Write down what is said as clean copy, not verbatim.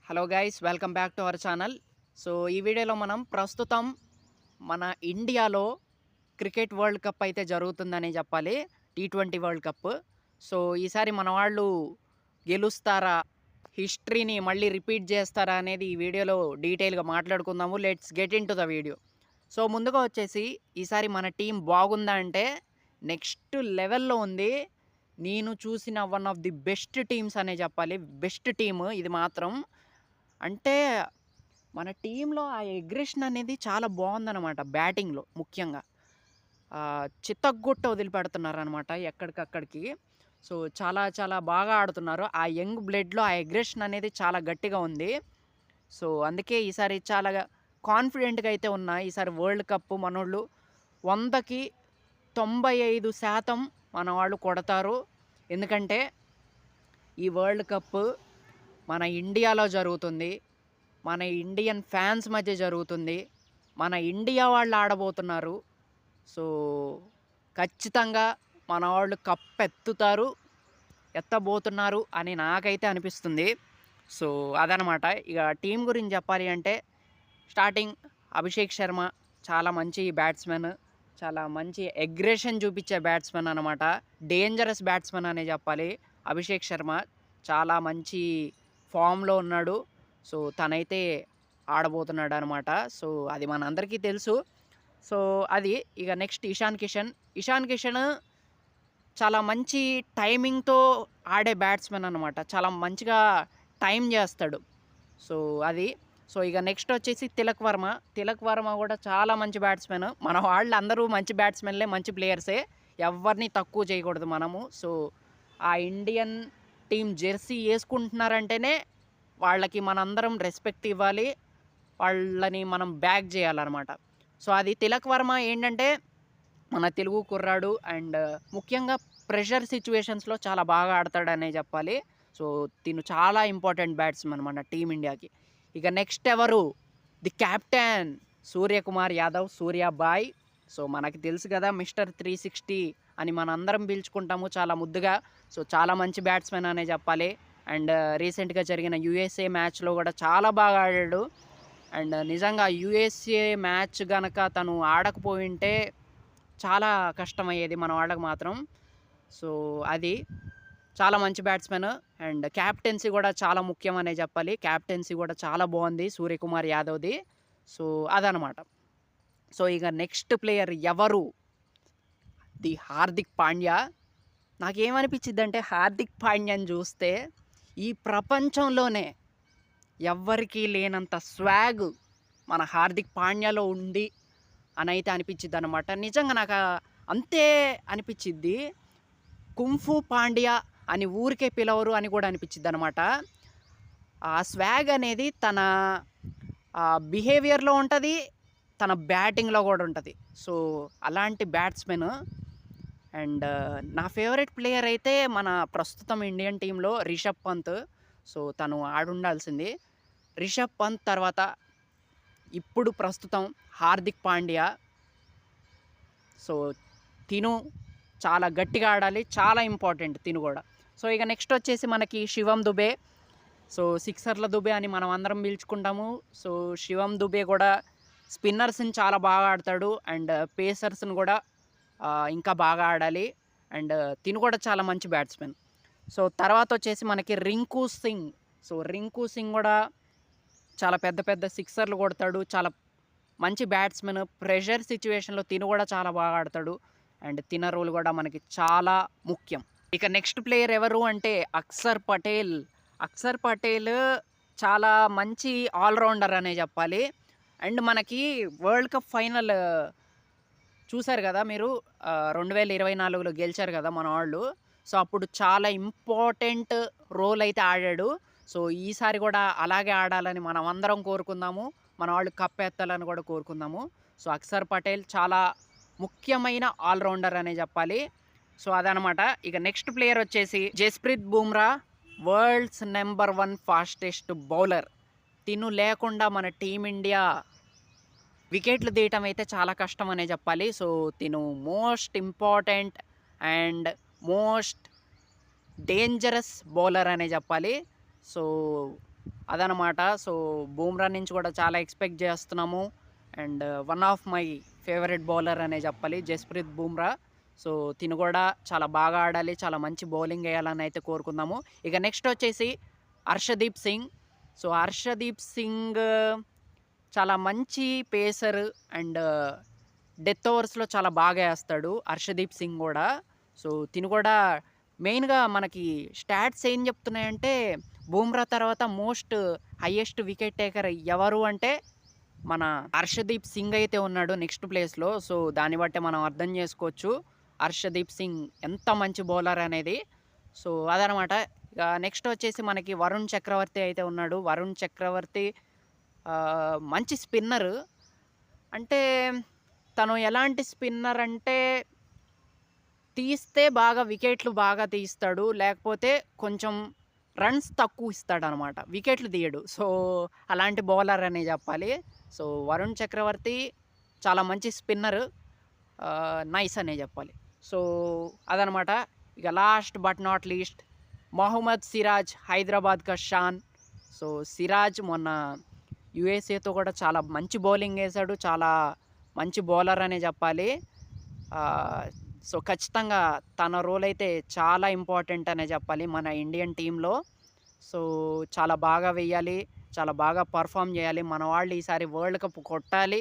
Hello guys, welcome back to our channel. So ఈ వీడియోలో మనం ప్రస్తుతం మన ఇండియాలో క్రికెట్ వరల్డ్ కప్ అయితే జరుగుతుందని చెప్పాలి. T20 world cup. సో ఈసారి మన వాళ్ళు గెలుస్తారా, హిస్టరీని మళ్ళీ రిపీట్ చేస్తారా అనేది ఈ వీడియోలో డీటెయిల్గా మాట్లాడుకుందాము. Let's get in to the video. So ముందుగా వచ్చేసి ఈసారి మన టీం బాగుందా అంటే నెక్స్ట్ లెవెల్లో ఉంది. నేను చూసిన one of the best teams అనే చెప్పాలి. బెస్ట్ టీమ్ ఇది మాత్రం. అంటే మన టీంలో ఆ ఎగ్రెషన్ అనేది చాలా బాగుందన్నమాట. బ్యాటింగ్లో ముఖ్యంగా చిత్తగొట్ట వదిలిపెడుతున్నారనమాట ఎక్కడికక్కడికి. సో చాలా చాలా బాగా ఆడుతున్నారు. ఆ యంగ్ బ్లడ్లో ఆ ఎగ్రెషన్ అనేది చాలా గట్టిగా ఉంది. సో అందుకే ఈసారి చాలా కాన్ఫిడెంట్గా అయితే ఉన్నా. ఈసారి వరల్డ్ కప్ మనోళ్ళు 100కి 95% మన వాళ్ళు కొడతారు. ఎందుకంటే ఈ వరల్డ్ కప్ మన ఇండియాలో జరుగుతుంది. మన ఇండియన్ ఫ్యాన్స్ మధ్య జరుగుతుంది. మన ఇండియా వాళ్ళు ఆడబోతున్నారు. సో ఖచ్చితంగా మన వాళ్ళు కప్ ఎత్తబోతున్నారు అని నాకైతే అనిపిస్తుంది. సో అదనమాట. ఇక టీం గురించి చెప్పాలి అంటే స్టార్టింగ్ అభిషేక్ శర్మ చాలా మంచి బ్యాట్స్మెన్. చాలా మంచి అగ్రెషన్ చూపించే బ్యాట్స్మెన్ అనమాట. డేంజరస్ బ్యాట్స్మెన్ అనే చెప్పాలి. అభిషేక్ శర్మ చాలా మంచి ఫామ్లో ఉన్నాడు. సో తనైతే ఆడబోతున్నాడు అనమాట. సో అది మనందరికీ తెలుసు. సో అది ఇక నెక్స్ట్ ఇషాన్ కిషన్ చాలా మంచి టైమింగ్తో ఆడే బ్యాట్స్మెన్ అనమాట. చాలా మంచిగా టైం చేస్తాడు. సో అది. సో ఇక నెక్స్ట్ వచ్చేసి తిలక్ వర్మ కూడా చాలా మంచి బ్యాట్స్మెన్. మన వాళ్ళు అందరూ మంచి బ్యాట్స్మెన్లే, మంచి ప్లేయర్సే. ఎవరిని తక్కువ చేయకూడదు మనము. సో ఆ ఇండియన్ టీం జెర్సీ వేసుకుంటున్నారంటేనే వాళ్ళకి మనందరం రెస్పెక్ట్ ఇవ్వాలి. వాళ్ళని మనం బ్యాక్ చేయాలన్నమాట. సో అది తిలక్ వర్మ ఏంటంటే మన తెలుగు కుర్రాడు. అండ్ ముఖ్యంగా ప్రెషర్ సిచ్యువేషన్స్లో చాలా బాగా ఆడతాడనే చెప్పాలి. సో తిను చాలా ఇంపార్టెంట్ బ్యాట్స్మెన్ మన టీమిండియాకి. ఇక నెక్స్ట్ ఎవరు? The captain Suryakumar Yadav, సూర్యాబాయ్. So మనకి తెలుసు కదా, మిస్టర్ 360 అని మనందరం పిలుచుకుంటాము చాలా ముద్దుగా. సో చాలా మంచి బ్యాట్స్మెన్ అనే చెప్పాలి. అండ్ రీసెంట్గా జరిగిన యూఎస్ఏ మ్యాచ్లో కూడా చాలా బాగా ఆడాడు. అండ్ నిజంగా యూఎస్ఏ మ్యాచ్ కనుక తను ఆడకపోయింటే చాలా కష్టమయ్యేది మన వాళ్ళకి మాత్రం. సో అది చాలా మంచి బ్యాట్స్మెన్. అండ్ క్యాప్టెన్సీ కూడా చాలా ముఖ్యం అనే చెప్పాలి. క్యాప్టెన్సీ కూడా చాలా బాగుంది సూర్యకుమార్ యాదవ్ది. సో అదనమాట. సో ఇక నెక్స్ట్ ప్లేయర్ ఎవరు? ది హార్దిక్ పాండ్యా. నాకేమనిపించింది అంటే హార్దిక్ పాండ్యాని చూస్తే ఈ ప్రపంచంలోనే ఎవ్వరికీ లేనంత స్వాగ్ మన హార్దిక్ పాండ్యాలో ఉంది అని అయితే అనిపించిద్ది అనమాట. నిజంగా నాకు అంతే అనిపించిద్ది. కుంఫు పాండ్యా అని ఊరికే పిలవరు అని కూడా అనిపించిద్ది అనమాట. ఆ స్వాగ్ అనేది తన బిహేవియర్లో ఉంటుంది, తన బ్యాటింగ్లో కూడా ఉంటుంది. సో అలాంటి బ్యాట్స్మెన్. అండ్ నా ఫేవరెట్ ప్లేయర్ అయితే మన ప్రస్తుతం ఇండియన్ టీంలో రిషబ్ పంత్. సో తను ఆడుండాల్సింది. రిషబ్ పంత్ తర్వాత ఇప్పుడు ప్రస్తుతం హార్దిక్ పాండ్యా. సో తిను చాలా గట్టిగా ఆడాలి, చాలా ఇంపార్టెంట్ తిను కూడా. సో ఇక నెక్స్ట్ వచ్చేసి మనకి శివం దుబే. సో సిక్సర్ల దుబే అని మనం అందరం పిలుచుకుంటాము. సో శివం దుబే కూడా స్పిన్నర్స్ని చాలా బాగా ఆడతాడు. అండ్ పేసర్స్ని కూడా ఇంకా బాగా ఆడాలి. అండ్ తిను కూడా చాలా మంచి బ్యాట్స్మెన్. సో తర్వాత వచ్చేసి మనకి రింకు సింగ్. సో రింకు సింగ్ కూడా చాలా పెద్ద పెద్ద సిక్సర్లు కొడతాడు. చాలా మంచి బ్యాట్స్మెన్. ప్రెషర్ సిచ్యువేషన్లో తిను కూడా చాలా బాగా ఆడతాడు. అండ్ తిన రోల్ కూడా మనకి చాలా ముఖ్యం. ఇక నెక్స్ట్ ప్లేయర్ ఎవరు అంటే అక్షర్ పటేల్ చాలా మంచి ఆల్రౌండర్ అనే చెప్పాలి. అండ్ మనకి వరల్డ్ కప్ ఫైనల్ చూశారు కదా మీరు, 2024లో గెలిచారు కదా మన వాళ్ళు. సో అప్పుడు చాలా ఇంపార్టెంట్ రోల్ అయితే ఆడాడు. సో ఈసారి కూడా అలాగే ఆడాలని మనం అందరం కోరుకుందాము. మన వాళ్ళు కప్ ఎత్తాలని కూడా కోరుకుందాము. సో అక్షర్ పటేల్ చాలా ముఖ్యమైన ఆల్రౌండర్ అనే చెప్పాలి. సో అదనమాట. ఇక నెక్స్ట్ ప్లేయర్ వచ్చేసి Jasprit Bumrah, world's number 1 fastest bowler. తిను లేకుండా మన టీమిండియా వికెట్లు తీయటం అయితే చాలా కష్టం అనే చెప్పాలి. సో తిను most important and most dangerous bowler అనే చెప్పాలి. సో అదనమాట. సో, బూమ్రా నుంచి కూడా చాలా ఎక్స్‌పెక్ట్ చేస్తున్నాము. And one of my favourite bowler అనే చెప్పాలి జస్‌ప్రీత్ బూమ్రా. సో, తిను కూడా చాలా బాగా ఆడాలి. చాలా మంచి బౌలింగ్ ఎయాలని అయితే కోరుకుందాము. ఇక నెక్స్ట్ వచ్చేసి హర్షదీప్ సింగ్. సో, హర్షదీప్ సింగ్ చాలా మంచి పేసర్ అండ్ డెత్ ఓవర్స్‌లో చాలా బాగా ఏస్తాడు హర్షదీప్ సింగ్ గూడా. సో, తిను కూడా మెయిన్‌గా మనకి స్టాట్స్ ఏం చెప్తున్నాయంటే, బూమ్రా తర్వాత హైయెస్ట్ వికెట్ టేకర్ ఎవరు అంటే, మన హర్షదీప్ సింగ్ అయితే ఉన్నాడు నెక్స్ట్ ప్లేస్‌లో. సో, దాన్ని బట్టి మనం అర్థం చేసుకోవచ్చు హర్షదీప్ సింగ్ ఎంత మంచి బౌలర్ అనేది. సో, అదనమాట. ఇక నెక్స్ట్ వచ్చేసి మనకి వరుణ్ చక్రవర్తి అయితే ఉన్నాడు. వరుణ్ చక్రవర్తి మంచి స్పిన్నరు. అంటే తను ఎలాంటి స్పిన్నర్ అంటే తీస్తే బాగా వికెట్లు బాగా తీస్తాడు. లేకపోతే కొంచెం రన్స్ తక్కువ ఇస్తాడనమాట. వికెట్లు తీయడు. సో, అలాంటి బౌలర్ అనే చెప్పాలి. సో, వరుణ్ చక్రవర్తి చాలా మంచి స్పిన్నరు. నైస్ అనే చెప్పాలి. సో, అదనమాట. ఇక last but not least Mohammed Siraj, Hyderabad కా షాన్. సో, సిరాజ్ మొన్న యూఎస్ఏతో కూడా చాలా మంచి బౌలింగ్ ఏసాడు. చాలా మంచి బౌలర్ అనే చెప్పాలి. సో, ఖచ్చితంగా తన రోల్ అయితే చాలా ఇంపార్టెంట్ అనే చెప్పాలి మన ఇండియన్ టీంలో. సో, చాలా బాగా వెయ్యాలి. చాలా బాగా పర్ఫార్మ్ చేయాలి. మన వాళ్ళు ఈసారి వరల్డ్ కప్ కొట్టాలి.